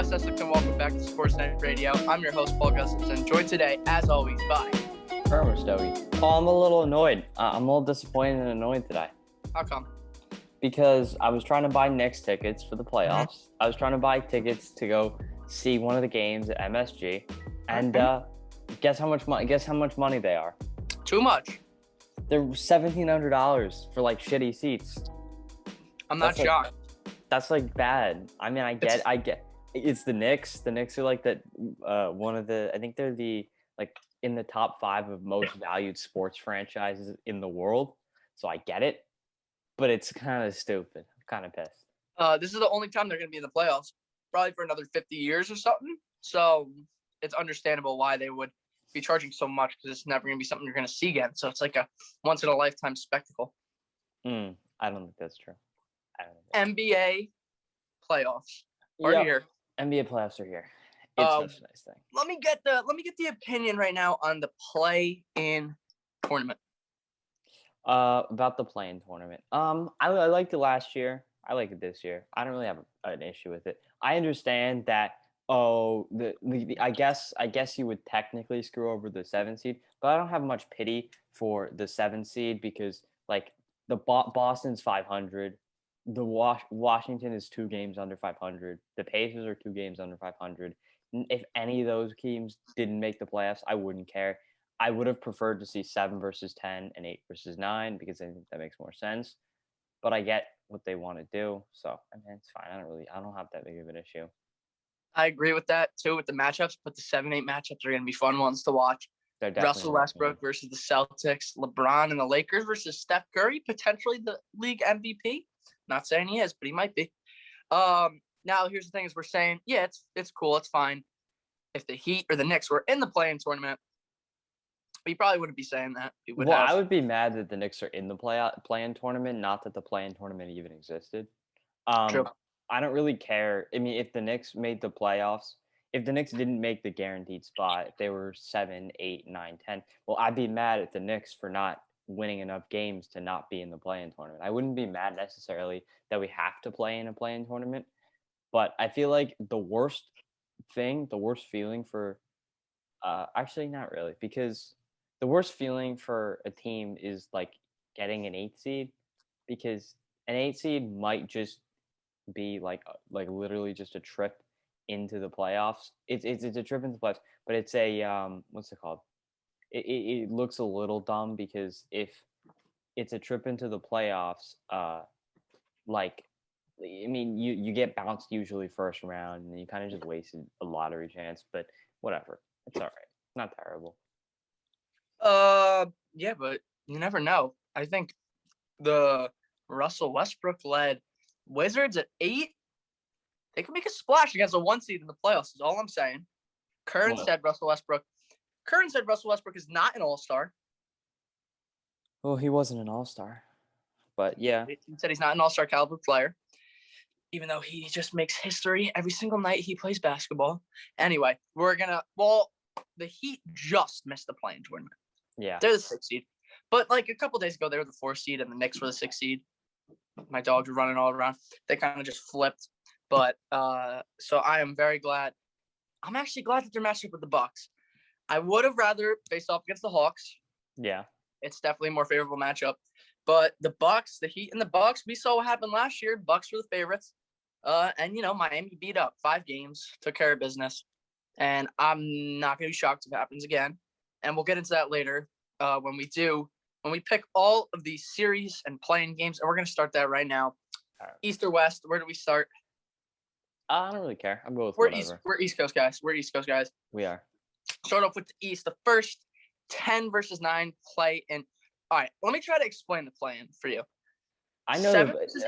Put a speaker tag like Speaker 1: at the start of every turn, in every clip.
Speaker 1: West Essex, and welcome back to SportsKnight Radio. I'm your host, Paul Gustafson, joined today, as always, by
Speaker 2: Curran Stogie. Paul, I'm a little annoyed. I'm a little disappointed and annoyed today.
Speaker 1: How come?
Speaker 2: Because I was trying to buy Knicks tickets for the playoffs. Mm-hmm. I was trying to buy tickets to go see one of the games at MSG, and guess how much money they are?
Speaker 1: Too much.
Speaker 2: They're $1,700 for like shitty seats.
Speaker 1: I'm not shocked.
Speaker 2: That's like bad. I mean, I get. It's the Knicks. The Knicks are like that. One of the. I think they're the like in the top 5 of most valued sports franchises in the world. So I get it, but it's kind of stupid. I'm kind of pissed.
Speaker 1: This is the only time they're going to be in the playoffs, probably for another 50 years or something. So it's understandable why they would be charging so much, because it's never going to be something you're going to see again. So it's like a once in a lifetime spectacle.
Speaker 2: I don't think that's true.
Speaker 1: NBA playoffs are here.
Speaker 2: NBA playoffs are here. It's such a nice thing.
Speaker 1: Let me get the opinion right now on the play-in tournament.
Speaker 2: About the play-in tournament. I liked it last year. I like it this year. I don't really have an issue with it. I understand that. I guess you would technically screw over the 7 seed, but I don't have much pity for the 7 seed because like the Boston's 500. The Washington is 2 games under 500. The Pacers are 2 games under 500. If any of those teams didn't make the playoffs, I wouldn't care. I would have preferred to see 7 versus 10 and 8 versus 9 because I think that makes more sense. But I get what they want to do, so I mean it's fine. I don't have that big of an issue.
Speaker 1: I agree with that too with the matchups, but the 7-8 matchups are going to be fun ones to watch. Russell Westbrook versus the Celtics, LeBron and the Lakers versus Steph Curry, potentially the league MVP. Not saying he is, but he might be. Now, here's the thing: is we're saying, yeah, it's cool, it's fine. If the Heat or the Knicks were in the play-in tournament, we probably wouldn't be saying that.
Speaker 2: I would be mad that the Knicks are in the play-in tournament, not that the play-in tournament even existed.
Speaker 1: True.
Speaker 2: I don't really care. I mean, if the Knicks made the playoffs, if the Knicks didn't make the guaranteed spot, if they were 7, 8, 9, 10, well, I'd be mad at the Knicks for not winning enough games to not be in the play-in tournament. I wouldn't be mad necessarily that we have to play in a play-in tournament, but I feel like the worst feeling for actually not really, because the worst feeling for a team is like getting an 8 seed, because an 8 seed might just be like literally just a trip into the playoffs. It's a trip into the playoffs, but it's a what's it called? It looks a little dumb because if it's a trip into the playoffs, like, I mean, you get bounced usually first round, and you kind of just wasted a lottery chance. But whatever, it's all right. It's not terrible.
Speaker 1: Yeah, but you never know. I think the Russell Westbrook led Wizards at 8, they could make a splash against a 1 seed in the playoffs. Is all I'm saying. Curran said Russell Westbrook is not an all-star.
Speaker 2: Well, he wasn't an all-star, but yeah.
Speaker 1: He said he's not an all-star caliber player, even though he just makes history every single night he plays basketball. Anyway, the Heat just missed the play-in tournament.
Speaker 2: Yeah.
Speaker 1: They're the 6th seed. But like a couple days ago, they were the 4th seed, and the Knicks were the 6th seed. My dogs were running all around. They kind of just flipped. But so I am very glad. I'm actually glad that they're matched up with the Bucks. I would have rather faced off against the Hawks.
Speaker 2: Yeah.
Speaker 1: It's definitely a more favorable matchup. But the Bucks, the Heat and the Bucks, we saw what happened last year. Bucks were the favorites. And, Miami beat up 5 games, took care of business. And I'm not going to be shocked if it happens again. And we'll get into that later when we pick all of these series and playing games. And we're going to start that right now.
Speaker 2: All right.
Speaker 1: East or West, where do we start?
Speaker 2: I don't really care. I'm going with whatever.
Speaker 1: We're East Coast guys.
Speaker 2: We are.
Speaker 1: Start off with the East. The first 10 versus 9 play in. All right, let me try to explain the play-in for you.
Speaker 2: I know.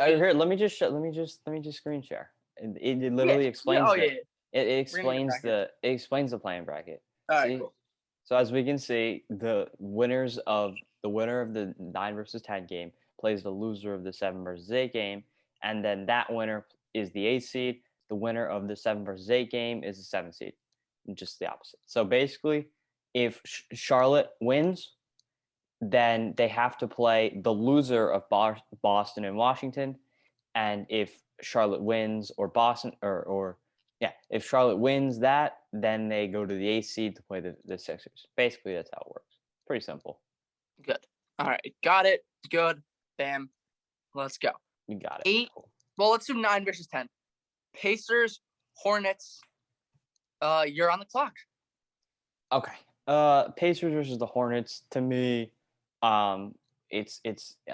Speaker 2: Here, let me just screen share. It literally explains. It explains the play-in bracket.
Speaker 1: All right. Cool.
Speaker 2: So as we can see, the winner of the 9 versus 10 game plays the loser of the 7 versus 8 game, and then that winner is the 8 seed. The winner of the 7 versus 8 game is the 7 seed. Just the opposite. So basically, if Charlotte wins, then they have to play the loser of Boston and Washington. And if Charlotte wins or Boston or Yeah, if Charlotte wins that, then they go to the 8th seed to play the Sixers. Basically, that's how it works. Pretty simple.
Speaker 1: Good. All right. Got it. Good. Bam. Let's go.
Speaker 2: You got it.
Speaker 1: 8.
Speaker 2: Cool.
Speaker 1: Well, let's do 9 versus 10. Pacers, Hornets. You're on the clock.
Speaker 2: Okay. Pacers versus the Hornets. To me, it's.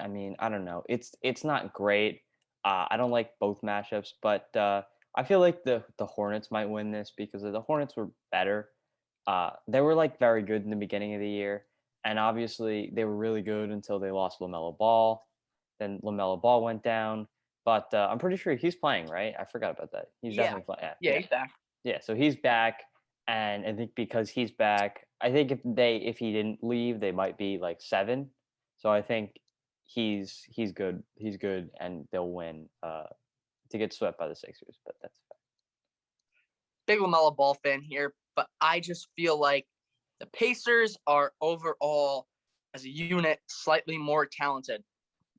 Speaker 2: I mean, I don't know. It's not great. I don't like both matchups, but I feel like the Hornets might win this because the Hornets were better. They were like very good in the beginning of the year, and obviously they were really good until they lost LaMelo Ball. Then LaMelo Ball went down, but I'm pretty sure he's playing, right? I forgot about that. He's definitely playing.
Speaker 1: Yeah, he's back.
Speaker 2: Yeah, so he's back, and I think because he's back, I think if he didn't leave, they might be like 7. So I think he's good. He's good, and they'll win to get swept by the Sixers. But that's fine.
Speaker 1: Big LaMelo Ball fan here, but I just feel like the Pacers are overall, as a unit, slightly more talented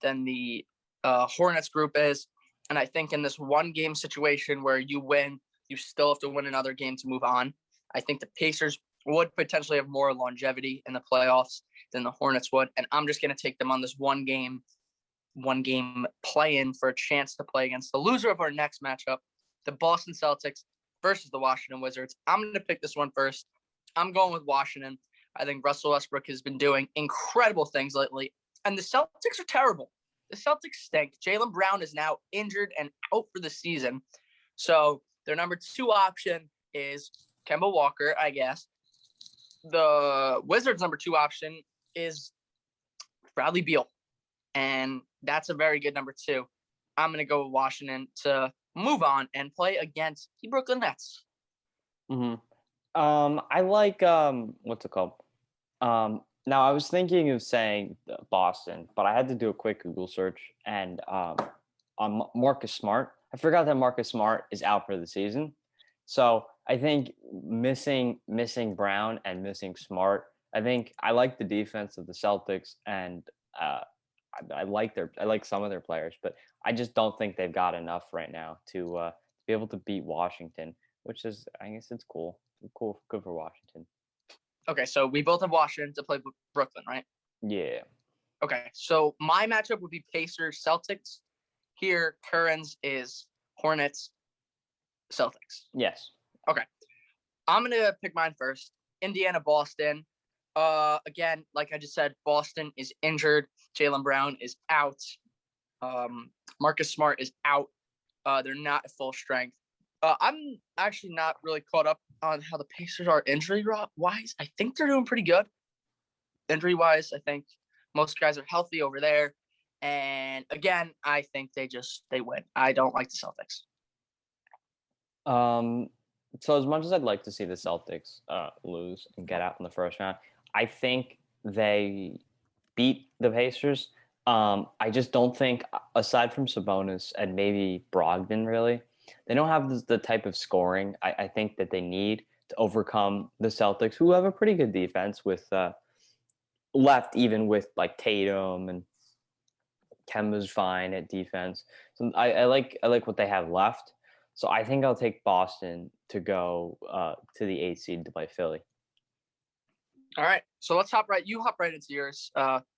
Speaker 1: than the Hornets group is. And I think in this one-game situation where you win, you still have to win another game to move on. I think the Pacers would potentially have more longevity in the playoffs than the Hornets would. And I'm just going to take them on this one-game play-in for a chance to play against the loser of our next matchup, the Boston Celtics versus the Washington Wizards. I'm going to pick this one first. I'm going with Washington. I think Russell Westbrook has been doing incredible things lately. And the Celtics are terrible. The Celtics stink. Jaylen Brown is now injured and out for the season. So their number 2 option is Kemba Walker, I guess. The Wizards' number 2 option is Bradley Beal. And that's a very good number 2. I'm going to go with Washington to move on and play against the Brooklyn Nets.
Speaker 2: Mm-hmm. I like what's it called? Now I was thinking of saying Boston, but I had to do a quick Google search, and on Marcus Smart, I forgot that Marcus Smart is out for the season. So I think missing Brown and missing Smart, I think I like the defense of the Celtics, and I like some of their players, but I just don't think they've got enough right now to be able to beat Washington, which is, I guess it's cool. Cool, good for Washington.
Speaker 1: Okay, so we both have Washington to play Brooklyn, right?
Speaker 2: Yeah.
Speaker 1: Okay, so my matchup would be Pacers, Celtics. Here, Curran's is Hornets, Celtics.
Speaker 2: Yes.
Speaker 1: Okay. I'm going to pick mine first. Indiana, Boston. Again, like I just said, Boston is injured. Jaylen Brown is out. Marcus Smart is out. They're not at full strength. I'm actually not really caught up on how the Pacers are injury-wise. I think they're doing pretty good. Injury-wise, I think most guys are healthy over there. And again, I think they win. I don't like the Celtics.
Speaker 2: So as much as I'd like to see the Celtics lose and get out in the first round, I think they beat the Pacers. I just don't think, aside from Sabonis and maybe Brogdon, really, they don't have the type of scoring I think that they need to overcome the Celtics, who have a pretty good defense with left, even with like Tatum, and Kemba's fine at defense. So I like what they have left. So I think I'll take Boston to go to the 8th seed to play Philly.
Speaker 1: All right. So let's hop right into yours.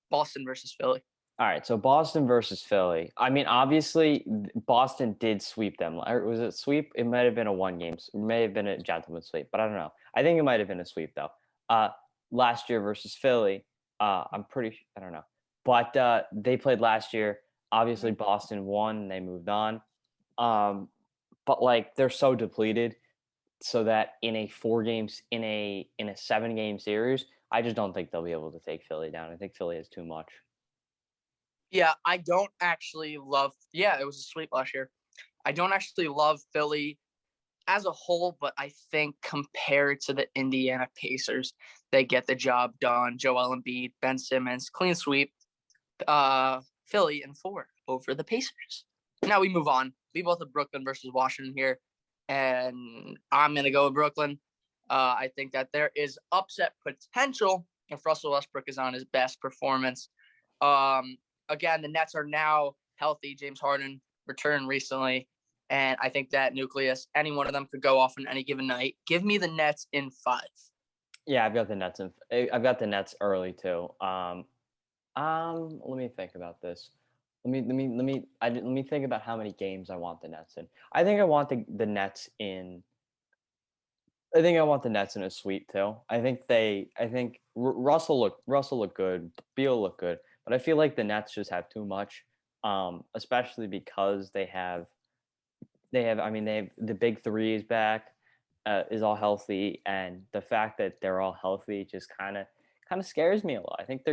Speaker 1: Boston versus Philly.
Speaker 2: All right. So Boston versus Philly. I mean, obviously, Boston did sweep them. Or was it sweep? It might have been a one game. It may have been a gentleman's sweep, but I don't know. I think it might have been a sweep, though. Last year versus Philly, I don't know. But they played last year. Obviously, Boston won and they moved on. But like, they're so depleted, so that in a 7-game series, I just don't think they'll be able to take Philly down. I think Philly is too much.
Speaker 1: Yeah, I don't actually love. Yeah, it was a sweep last year. I don't actually love Philly as a whole, but I think compared to the Indiana Pacers, they get the job done. Joel Embiid, Ben Simmons, clean sweep. Philly in 4 over the Pacers. Now we move on. We both have Brooklyn versus Washington here, and I'm going to go with Brooklyn. I think that there is upset potential if Russell Westbrook is on his best performance. Again, the Nets are now healthy. James Harden returned recently. And I think that nucleus, any one of them could go off on any given night. Give me the Nets in 5.
Speaker 2: Yeah, I've got the Nets. I've got the Nets early too. Let me think about this. Let me think about how many games I want the Nets in. I think I want the Nets in. I think I want the Nets in a sweep too. I think Russell looked good. Beal looked good, but I feel like the Nets just have too much. Especially because they have the big three is back, is all healthy, and the fact that they're all healthy just kind of scares me a lot. I think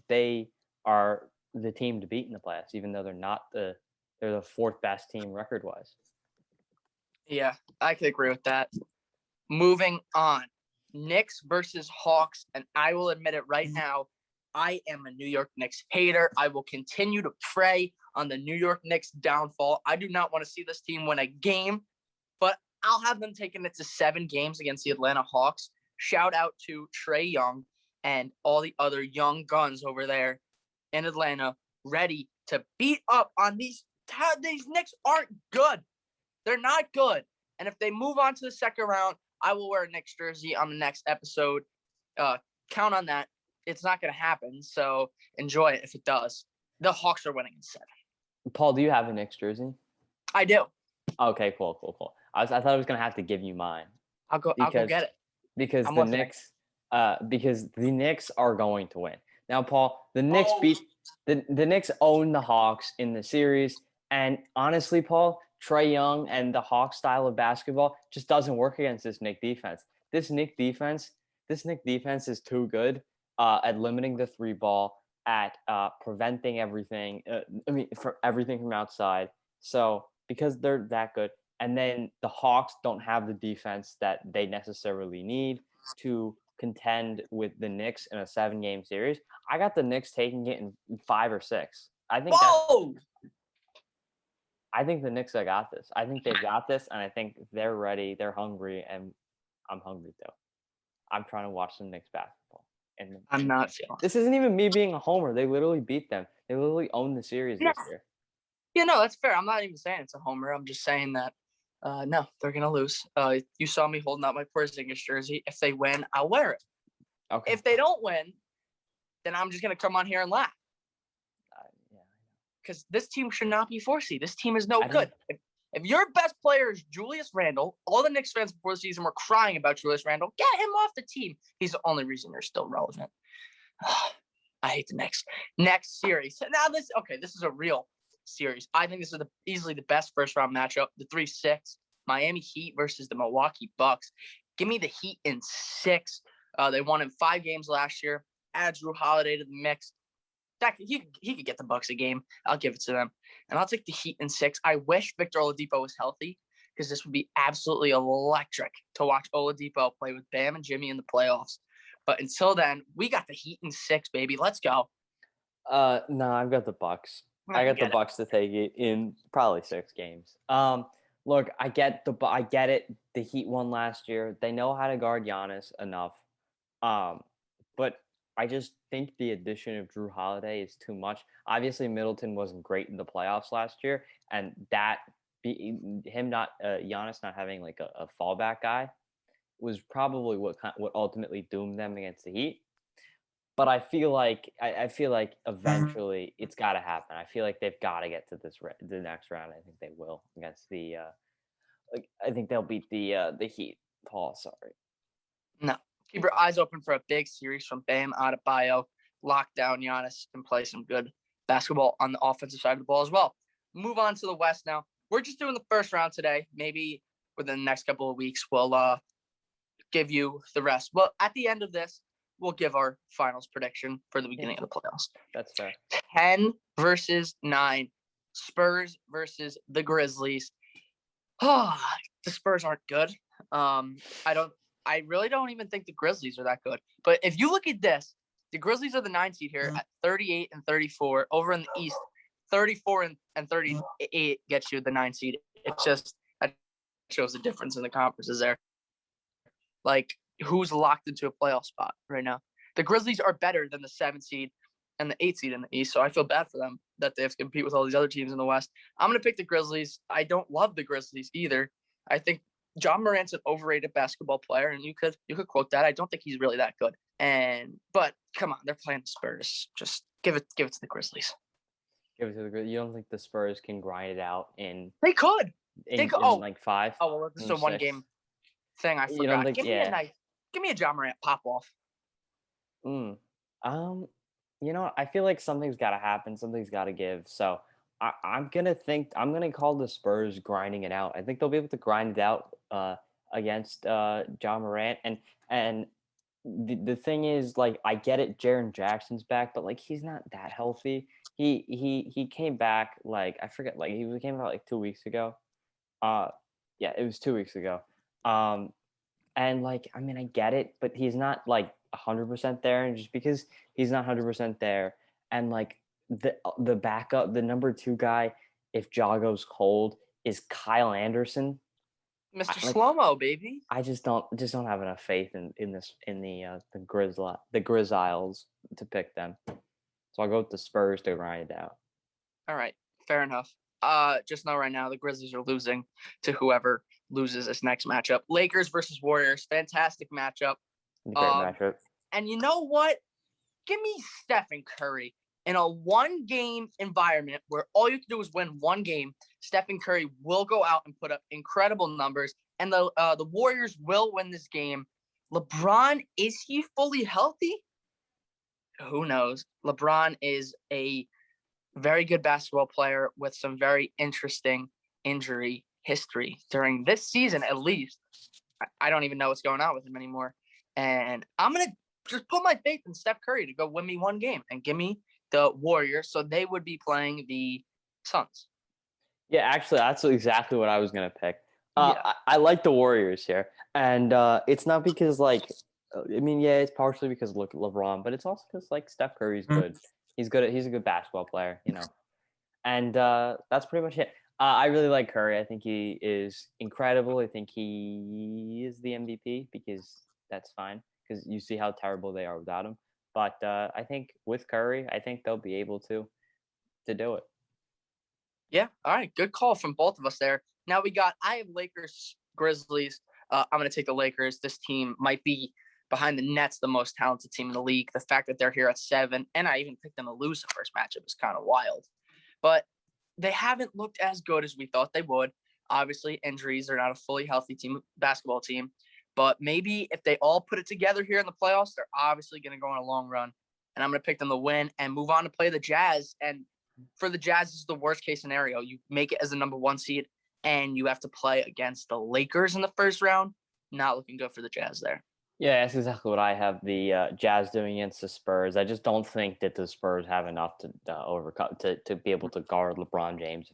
Speaker 2: they are the team to beat in the playoffs, even though they're the fourth best team record wise.
Speaker 1: Yeah, I could agree with that. Moving on, Knicks versus Hawks, and I will admit it right now, I am a New York Knicks hater. I will continue to prey on the New York Knicks downfall. I do not want to see this team win a game, but I'll have them taking it to 7 games against the Atlanta Hawks. Shout out to Trae Young and all the other young guns over there in Atlanta, ready to beat up on these Knicks. Aren't good. They're not good. And if they move on to the second round, I will wear a Knicks jersey on the next episode. Count on that. It's not going to happen, so enjoy it if it does. The Hawks are winning in 7.
Speaker 2: Paul, do you have a Knicks jersey?
Speaker 1: I do.
Speaker 2: Okay, cool. I thought I was going to have to give you mine.
Speaker 1: I'll go get it.
Speaker 2: Because the Knicks are going to win. Now, Paul, the Knicks the Knicks own the Hawks in the series, and honestly, Paul, Trae Young and the Hawks style of basketball just doesn't work against this Knicks defense. This Knicks defense is too good at limiting the 3 ball, at preventing everything. For everything from outside. So because they're that good, and then the Hawks don't have the defense that they necessarily need to contend with the Knicks in a 7-game series. I got the Knicks taking it in 5 or 6. I think the Knicks have got this. I think they've got this, and I think they're ready. They're hungry, and I'm hungry too. I'm trying to watch some Knicks basketball. And
Speaker 1: I'm not feeling
Speaker 2: this isn't even me being a homer. They literally beat them. They literally own the series this year.
Speaker 1: Yeah, no, that's fair. I'm not even saying it's a homer. I'm just saying that, no, they're going to lose. You saw me holding out my Porzingis jersey. If they win, I'll wear it. Okay. If they don't win, then I'm just going to come on here and laugh. Because this team should not be 4 seed. This team is no good. If your best player is Julius Randle, all the Knicks fans before the season were crying about Julius Randle. Get him off the team. He's the only reason they're still relevant. I hate the Knicks. Next series. Now this is a real series. I think this is easily the best first round matchup. The 3-6 Miami Heat versus the Milwaukee Bucks. Give me the Heat in 6. They won in 5 games last year. Add Drew Holiday to the mix. He could get the Bucks a game. I'll give it to them. And I'll take the Heat in 6. I wish Victor Oladipo was healthy, because this would be absolutely electric to watch Oladipo play with Bam and Jimmy in the playoffs. But until then, we got the Heat in 6, baby. Let's go.
Speaker 2: No, I've got the Bucks. I got the Bucks to take it in probably 6 games. Look, I get it. The Heat won last year. They know how to guard Giannis enough. But I just think the addition of Drew Holiday is too much. Obviously, Middleton wasn't great in the playoffs last year, and Giannis not having like a fallback guy was probably what ultimately doomed them against the Heat. But I feel like eventually it's got to happen. I feel like they've got to get to the next round. I think they will against the. I think they'll beat the Heat. Paul, sorry.
Speaker 1: No. Keep your eyes open for a big series from Bam Adebayo. Lock down Giannis and play some good basketball on the offensive side of the ball as well. Move on to the West now. We're just doing the first round today. Maybe within the next couple of weeks, we'll give you the rest. Well, at the end of this, we'll give our finals prediction for the beginning of the playoffs.
Speaker 2: That's fair.
Speaker 1: 10 versus 9. Spurs versus the Grizzlies. The Spurs aren't good. I really don't even think the Grizzlies are that good. But if you look at this, the Grizzlies are the 9 seed here at 38 and 34. Over in the East, 34 and 38 gets you the 9 seed. It's just that shows the difference in the conferences there. Like, who's locked into a playoff spot right now? The Grizzlies are better than the 7 seed, and the 8 seed in the East. So I feel bad for them that they have to compete with all these other teams in the West. I'm going to pick the Grizzlies. I don't love the Grizzlies either. I think John Morant's an overrated basketball player, and you could quote that. I don't think he's really that good. But come on, they're playing the Spurs. Just give it to the Grizzlies.
Speaker 2: Give it to the Grizzlies. You don't think the Spurs can grind it out in?
Speaker 1: They could.
Speaker 2: In like 5.
Speaker 1: Oh well, this is a 1 game thing. I forgot. Give me a John Morant pop off.
Speaker 2: I feel like something's got to happen. Something's got to give. So I'm gonna call the Spurs grinding it out. I think they'll be able to grind it out against John Morant. And the thing is, like, I get it. Jaren Jackson's back, but like he's not that healthy. He came back like I forget. Like he came out like 2 weeks ago. Yeah, it was 2 weeks ago. And like I mean I get it, but he's not like 100% there, and just because he's not 100% there, and like the backup, the number 2 guy, if Ja goes cold, is Kyle Anderson,
Speaker 1: Mr. Slow-mo, baby.
Speaker 2: I just don't have enough faith in the Grizzlies to pick them, so I'll go with the Spurs to grind it out.
Speaker 1: All right, fair enough. Just know right now the Grizzlies are losing to whoever loses this next matchup. Lakers versus Warriors, fantastic matchup.
Speaker 2: Great matchup.
Speaker 1: And you know what? Give me Stephen Curry in a 1-game environment where all you can do is win 1 game. Stephen Curry will go out and put up incredible numbers, and the Warriors will win this game. LeBron, is he fully healthy? Who knows? LeBron is a very good basketball player with some very interesting injury history during this season, at least. I don't even know what's going on with him anymore. And I'm going to just put my faith in Steph Curry to go win me 1 game and give me the Warriors. So they would be playing the Suns.
Speaker 2: Yeah, actually, that's exactly what I was going to pick. I like the Warriors here. And it's not because, like, I mean, yeah, it's partially because look at LeBron, but it's also because, like, Steph Curry's good. He's a good basketball player, you know. And that's pretty much it. I really like Curry. I think he is incredible. I think he is the MVP because that's fine, because you see how terrible they are without him. But I think with Curry, I think they'll be able to do it.
Speaker 1: Yeah. All right. Good call from both of us there. Now I have Lakers, Grizzlies. I'm going to take the Lakers. This team might be behind the Nets, the most talented team in the league. The fact that they're here at 7, and I even picked them to lose the first matchup is kind of wild. But they haven't looked as good as we thought they would. Obviously, injuries. They're not a fully healthy basketball team. But maybe if they all put it together here in the playoffs, they're obviously going to go on a long run. And I'm going to pick them to win and move on to play the Jazz. And for the Jazz, this is the worst case scenario. You make it as a number 1 seed, and you have to play against the Lakers in the first round. Not looking good for the Jazz there. Yeah,
Speaker 2: that's exactly what I have the Jazz doing against the Spurs. I just don't think that the Spurs have enough to overcome to be able to guard LeBron James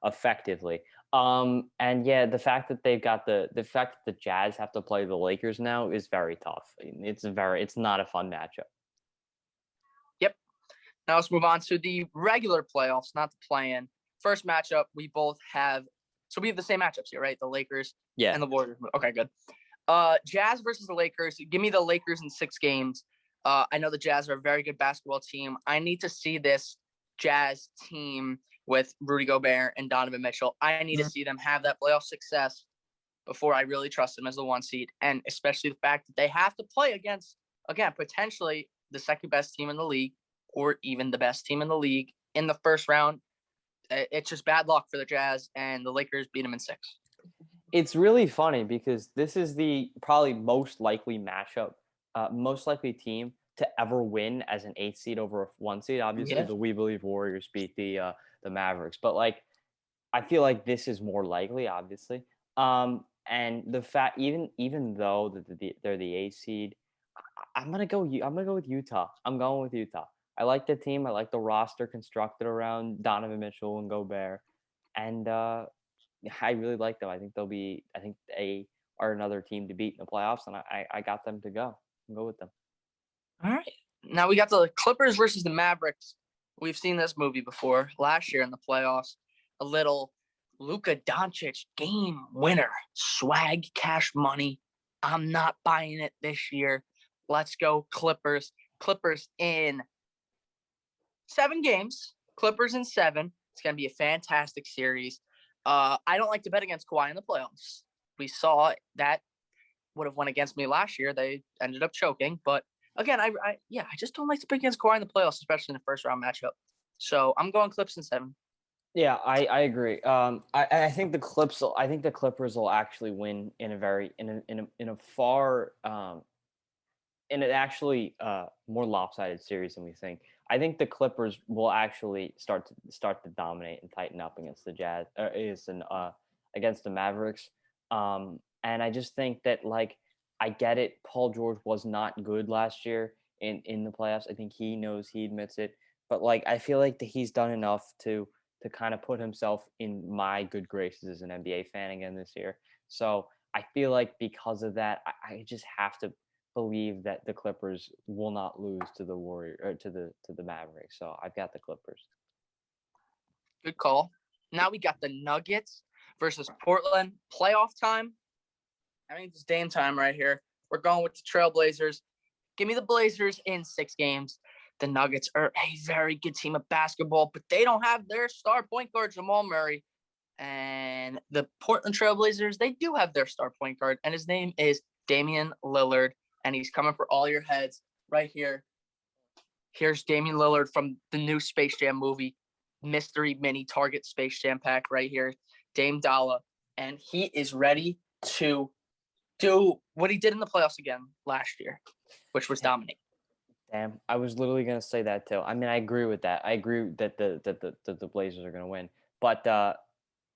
Speaker 2: effectively. And yeah, the fact that the Jazz have to play the Lakers now is very tough. It's not a fun matchup.
Speaker 1: Yep. Now let's move on to the regular playoffs, not the play-in. First matchup, we both have. So we have the same matchups here, right? The Lakers and the Warriors. Okay, good. Jazz versus the Lakers. Give me the Lakers in 6 games. I know the Jazz are a very good basketball team. I need to see this Jazz team with Rudy Gobert and Donovan Mitchell. I need to see them have that playoff success before I really trust them as the 1 seed. And especially the fact that they have to play against, again, potentially the second best team in the league or even the best team in the league in the first round. It's just bad luck for the Jazz, and the Lakers beat them in 6.
Speaker 2: It's really funny because this is the probably most likely matchup, most likely team to ever win as an 8 seed over a 1 seed. Obviously, the We Believe Warriors beat the Mavericks, but like I feel like this is more likely, obviously. And the fact, even though they're the 8 seed, I'm gonna go with Utah. I'm going with Utah. I like the team. I like the roster constructed around Donovan Mitchell and Gobert, and I really like them. I think they are another team to beat in the playoffs, and I got them to go. I'll go with them.
Speaker 1: All right. Now we got the Clippers versus the Mavericks. We've seen this movie before last year in the playoffs. A little Luka Doncic game winner, swag, cash money. I'm not buying it this year. Let's go Clippers. Clippers in 7 games. Clippers in 7. It's going to be a fantastic series. I don't like to bet against Kawhi in the playoffs. We saw that would have won against me last year. They ended up choking. But again, I just don't like to bet against Kawhi in the playoffs, especially in the first round matchup. So I'm going Clips in 7.
Speaker 2: Yeah, I agree. I think the Clippers will actually win in a far in an actually more lopsided series than we think. I think the Clippers will actually start to dominate and tighten up against the Jazz, against the Mavericks. And I just think that, like, I get it. Paul George was not good last year in the playoffs. I think he knows, he admits it. But, like, I feel like that he's done enough to kind of put himself in my good graces as an NBA fan again this year. So I feel like because of that, I just have to believe that the Clippers will not lose to the Warriors or to the Mavericks. So I've got the Clippers.
Speaker 1: Good call. Now we got the Nuggets versus Portland. Playoff time. I mean, it's Dame time right here. We're going with the Trailblazers. Give me the Blazers in 6 games. The Nuggets are a very good team of basketball, but they don't have their star point guard, Jamal Murray. And the Portland Trailblazers, they do have their star point guard, and his name is Damian Lillard, and he's coming for all your heads right here. Here's Damian Lillard from the new Space Jam movie, mystery mini Target Space Jam pack right here, Dame Dollar, and he is ready to do what he did in the playoffs again last year, which was dominate.
Speaker 2: Damn, I was literally gonna say that too. I mean, I agree with that. I agree that the Blazers are gonna win, but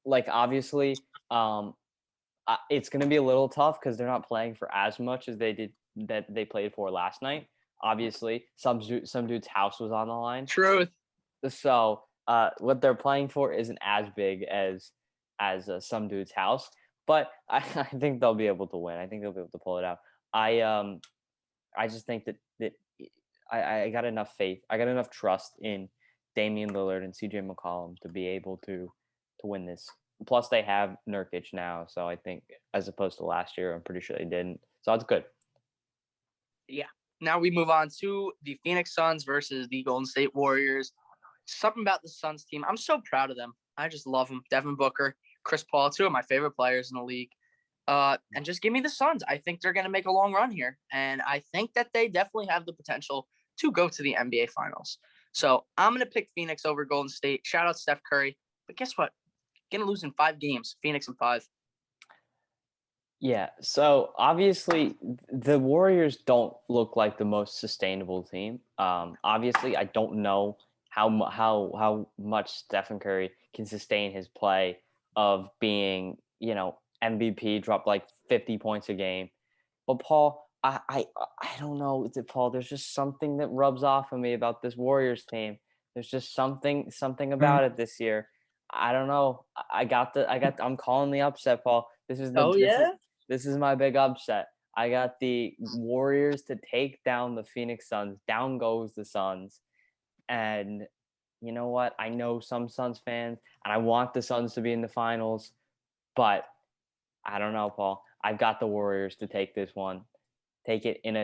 Speaker 2: like, obviously, it's gonna be a little tough because they're not playing for as much as they did that they played for last night. Obviously, some dude's house was on the line.
Speaker 1: Truth.
Speaker 2: So what they're playing for isn't as big as some dude's house, but I think they'll be able to win. I think they'll be able to pull it out. I just think that I got enough faith. I got enough trust in Damian Lillard and CJ McCollum to be able to win this. Plus, they have Nurkic now, so I think, as opposed to last year, I'm pretty sure they didn't. So it's good.
Speaker 1: Yeah. Now we move on to the Phoenix Suns versus the Golden State Warriors. Something about the Suns team. I'm so proud of them. I just love them. Devin Booker, Chris Paul, 2 of my favorite players in the league. And just give me the Suns. I think they're going to make a long run here. And I think that they definitely have the potential to go to the NBA Finals. So I'm going to pick Phoenix over Golden State. Shout out Steph Curry. But guess what? Going to lose in 5 games. Phoenix in 5.
Speaker 2: Yeah. So obviously, the Warriors don't look like the most sustainable team. Obviously, I don't know how much Stephen Curry can sustain his play of being, MVP, drop like 50 points a game. But Paul, I don't know. Is it Paul? There's just something that rubs off on me about this Warriors team. There's just something about it this year. I don't know. I'm calling the upset, Paul. This is this is my big upset. I got the Warriors to take down the Phoenix Suns. Down goes the Suns. And you know what? I know some Suns fans, and I want the Suns to be in the finals, but I don't know, Paul. I've got the Warriors to take this one. Take it in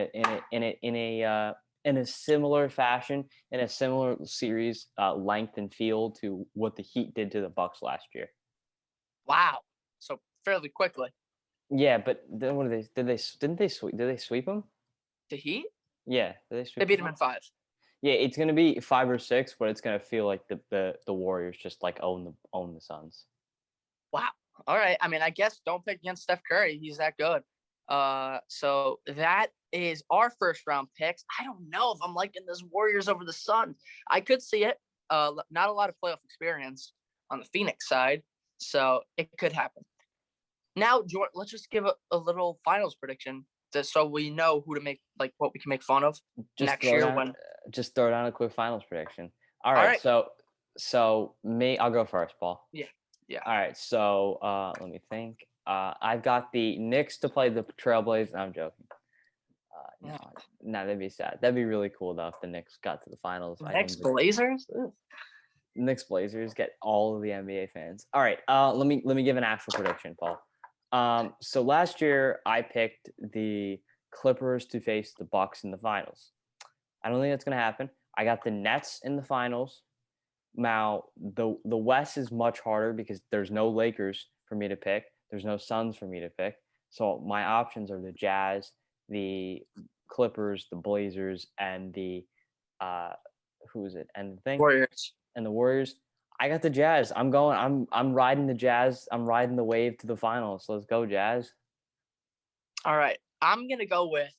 Speaker 2: a similar fashion, in a similar series length and feel to what the Heat did to the Bucks last year.
Speaker 1: Wow. So fairly quickly.
Speaker 2: Yeah, but then what did they sweep them?
Speaker 1: The Heat?
Speaker 2: Yeah, did they sweep
Speaker 1: They beat them in 5.
Speaker 2: Yeah, it's gonna be 5 or 6, but it's gonna feel like the Warriors just like own the Suns.
Speaker 1: Wow. All right. I mean, I guess don't pick against Steph Curry. He's that good. So that is our first round picks. I don't know if I'm liking this Warriors over the Suns. I could see it. Not a lot of playoff experience on the Phoenix side, so it could happen. Now, Jordan, let's just give a little finals prediction, so we know who to make, like, what we can make fun of next year.
Speaker 2: Just throw down a quick finals prediction. All right. So I'll go first, Paul.
Speaker 1: Yeah.
Speaker 2: All right. So let me think. I've got the Knicks to play the Trailblazers. I'm joking. No, that'd be sad. That'd be really cool though if the Knicks got to the finals.
Speaker 1: Knicks Blazers.
Speaker 2: Knicks Blazers get all of the NBA fans. All right. Let me give an actual prediction, Paul. So last year I picked the Clippers to face the Bucks in the finals. I don't think that's going to happen. I got the Nets in the finals. Now, the West is much harder because there's no Lakers for me to pick. There's no Suns for me to pick. So my options are the Jazz, the Clippers, the Blazers, and the who is it? And the thing
Speaker 1: Warriors.
Speaker 2: And the Warriors. I got the Jazz. I'm riding the Jazz. I'm riding the wave to the finals. Let's go, Jazz.
Speaker 1: All right. I'm going to go with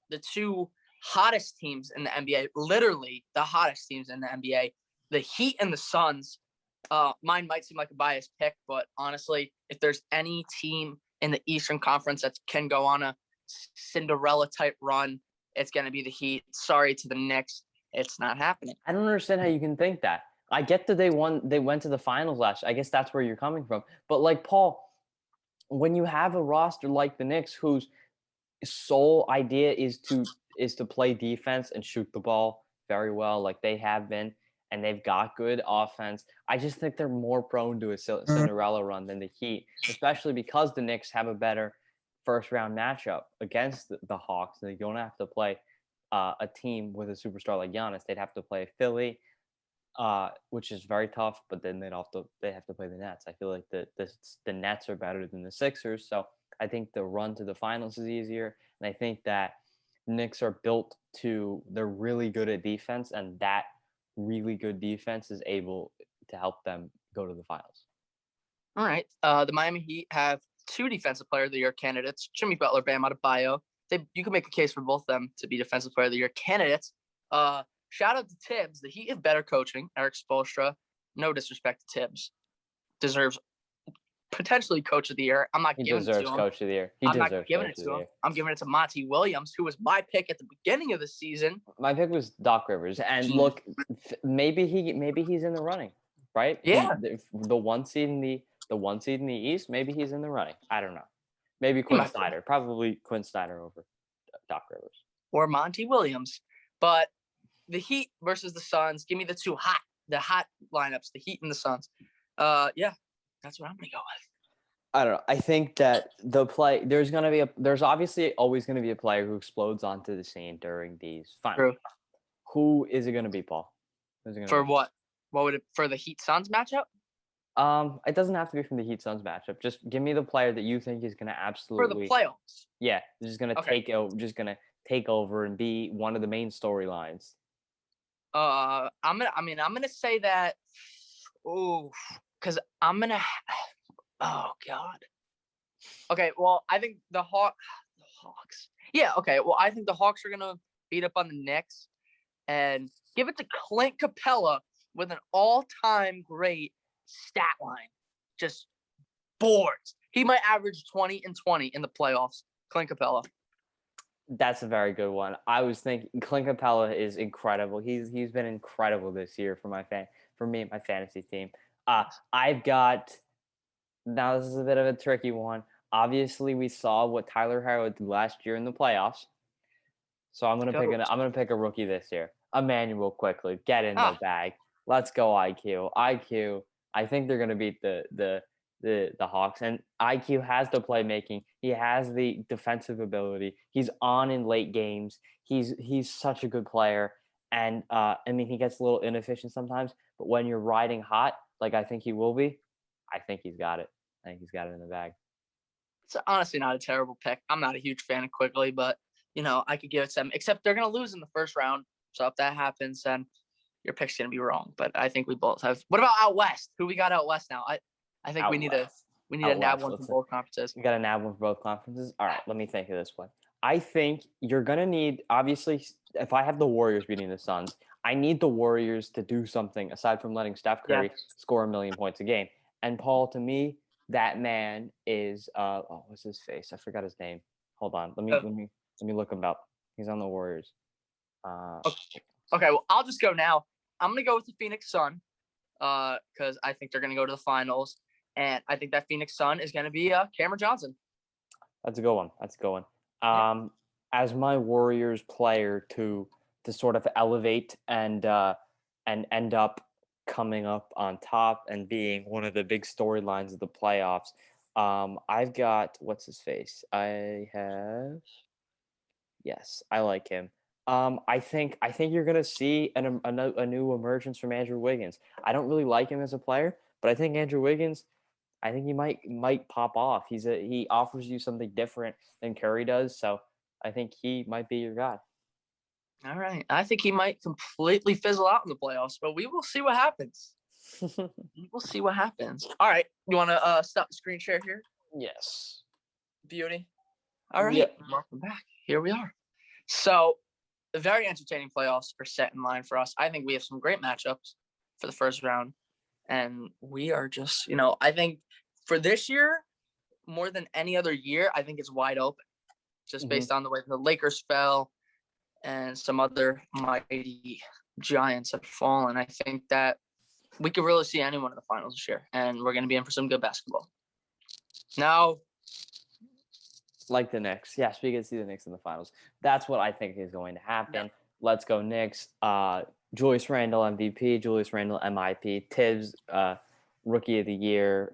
Speaker 1: the two hottest teams in the NBA, literally the hottest teams in the NBA, the Heat and the Suns. Mine might seem like a biased pick, but honestly, if there's any team in the Eastern Conference that can go on a Cinderella-type run, it's going to be the Heat. Sorry to the Knicks. It's not happening.
Speaker 2: I don't understand how you can think that. I get that they went to the finals last year. I guess that's where you're coming from. But like Paul, when you have a roster like the Knicks whose sole idea is to play defense and shoot the ball very well like they have been, and they've got good offense, I just think they're more prone to a Cinderella run than the Heat, especially because the Knicks have a better first round matchup against the Hawks. They don't have to play a team with a superstar like Giannis. They'd have to play Philly, which is very tough, but then they have to play the Nets. I feel like the Nets are better than the Sixers, so I think the run to the finals is easier, and I think that Knicks are built they're really good at defense, and that really good defense is able to help them go to the finals.
Speaker 1: All right. The Miami Heat have two Defensive Player of the Year candidates, Jimmy Butler, Bam Adebayo. You can make a case for both of them to be Defensive Player of the Year candidates. Shout out to Tibbs. The Heat have better coaching. Eric Spoelstra, no disrespect to Tibbs, deserves potentially Coach of the Year. I'm not giving it to him.
Speaker 2: Coach of the Year.
Speaker 1: I'm not giving it to him. I'm giving it to Monty Williams, who was my pick at the beginning of the season.
Speaker 2: My pick was Doc Rivers, and look, maybe he's in the running, right?
Speaker 1: Yeah.
Speaker 2: The one seed in the East, maybe he's in the running. I don't know. Maybe Quinn Snyder. Probably Quinn Snyder over Doc Rivers.
Speaker 1: Or Monty Williams. But the Heat versus the Suns, give me the hot lineups, the Heat and the Suns. Yeah, that's what I'm going to go with.
Speaker 2: I don't know. I think that there's obviously always going to be a player who explodes onto the scene during these finals.
Speaker 1: True.
Speaker 2: Who is it going to be, Paul?
Speaker 1: For what? What would it for the Heat Suns matchup?
Speaker 2: It doesn't have to be from the Heat Suns matchup. Just give me the player that you think is going to absolutely
Speaker 1: for the playoffs.
Speaker 2: Yeah, just going to take over and be one of the main storylines.
Speaker 1: I'm gonna say that. Oh, because I'm gonna. Oh God. Okay, well, I think the Hawks. Yeah, okay. Well, I think the Hawks are gonna beat up on the Knicks and give it to Clint Capella with an all-time great stat line. Just boards. He might average 20 and 20 in the playoffs. Clint Capella.
Speaker 2: That's a very good one. I was thinking Clint Capella is incredible. He's been incredible this year for me and my fantasy team. I've got. Now, this is a bit of a tricky one. Obviously, we saw what Tyler Herro did last year in the playoffs. So I'm gonna pick a rookie this year. Emmanuel quickly. Get in the bag. Let's go, IQ. I think they're gonna beat the Hawks. And IQ has the playmaking. He has the defensive ability. He's on in late games. He's such a good player. And he gets a little inefficient sometimes, but when you're riding hot, like I think he will be, I think he's got it. I think he's got it in the bag.
Speaker 1: It's honestly not a terrible pick. I'm not a huge fan of Quickly, but, I could give it to them. Except they're going to lose in the first round. So if that happens, then your pick's going to be wrong. But I think we both have. What about out west? Who we got out west now? I think we need to nab one from both conferences.
Speaker 2: We got to nab one for both conferences. All right, let me think of this one. I think you're going to need, obviously, if I have the Warriors beating the Suns, I need the Warriors to do something aside from letting Steph Curry score 1 million points a game. And Paul, to me, that man is what's his face? I forgot his name. Hold on. Let me look him up. He's on the Warriors.
Speaker 1: Okay, well, I'll just go now. I'm gonna go with the Phoenix Sun, because I think they're gonna go to the finals, and I think that Phoenix Sun is gonna be Cameron Johnson.
Speaker 2: That's a good one. As my Warriors player to sort of elevate and end up coming up on top and being one of the big storylines of the playoffs, I've got what's his face. I like him. I think you're going to see a new emergence from Andrew Wiggins. I don't really like him as a player, but I think Andrew Wiggins, I think he might pop off. He offers you something different than Curry does, so I think he might be your guy.
Speaker 1: All right. I think he might completely fizzle out in the playoffs, but we will see what happens. We'll see what happens. All right. You want to stop the screen share here?
Speaker 2: Yes.
Speaker 1: Beauty. All right.
Speaker 2: Yeah.
Speaker 1: Welcome back. Here we are. So, the very entertaining playoffs are set in line for us. I think we have some great matchups for the first round. And we are just, I think for this year, more than any other year, I think it's wide open. Just based on the way the Lakers fell and some other mighty giants have fallen. I think that we could really see anyone in the finals this year. And we're going to be in for some good basketball. Now,
Speaker 2: like the Knicks. Yes, we can see the Knicks in the finals. That's what I think is going to happen. Yeah. Let's go Knicks. Julius Randle MVP, Julius Randle MIP, Tibbs Rookie of the Year.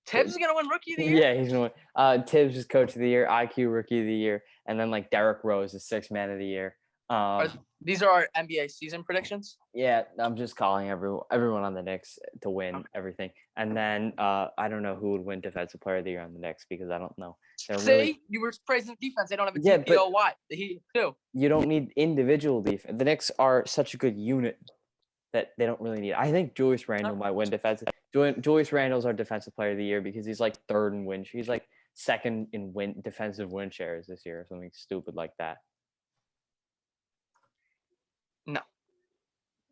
Speaker 1: Tibbs is going to win Rookie of the Year?
Speaker 2: Yeah, he's going to win. Tibbs is Coach of the Year, IQ Rookie of the Year, and then Derrick Rose is Sixth Man of the Year.
Speaker 1: These are our NBA season predictions?
Speaker 2: Yeah, I'm just calling everyone on the Knicks to win everything. And then I don't know who would win Defensive Player of the Year on the Knicks because I don't know.
Speaker 1: You were praising defense. They don't have a DPOY. He do.
Speaker 2: You don't need individual defense. The Knicks are such a good unit that they don't really need. I think Julius Randle might win defensive. Julius Randle's our Defensive Player of the Year because he's third in win. He's second in defensive win shares this year or something stupid like that.
Speaker 1: No.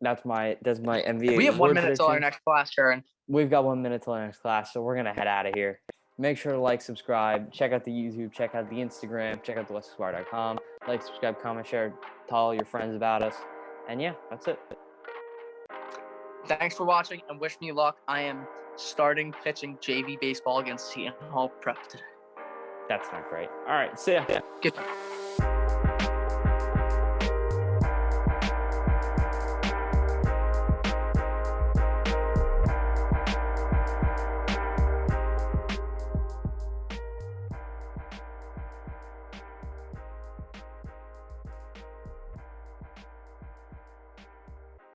Speaker 2: That's my NBA.
Speaker 1: We have 1 minute till our next class, Curran.
Speaker 2: We've got 1 minute till our next class, so we're gonna head out of here. Make sure to like, subscribe, check out the YouTube, check out the Instagram, check out the westsquire.com. Like, subscribe, comment, share, tell all your friends about us. And yeah, that's it.
Speaker 1: Thanks for watching and wish me luck. I am starting pitching JV baseball against Seton Hall Prep today.
Speaker 2: That's not great. All right, see ya.
Speaker 1: Goodbye.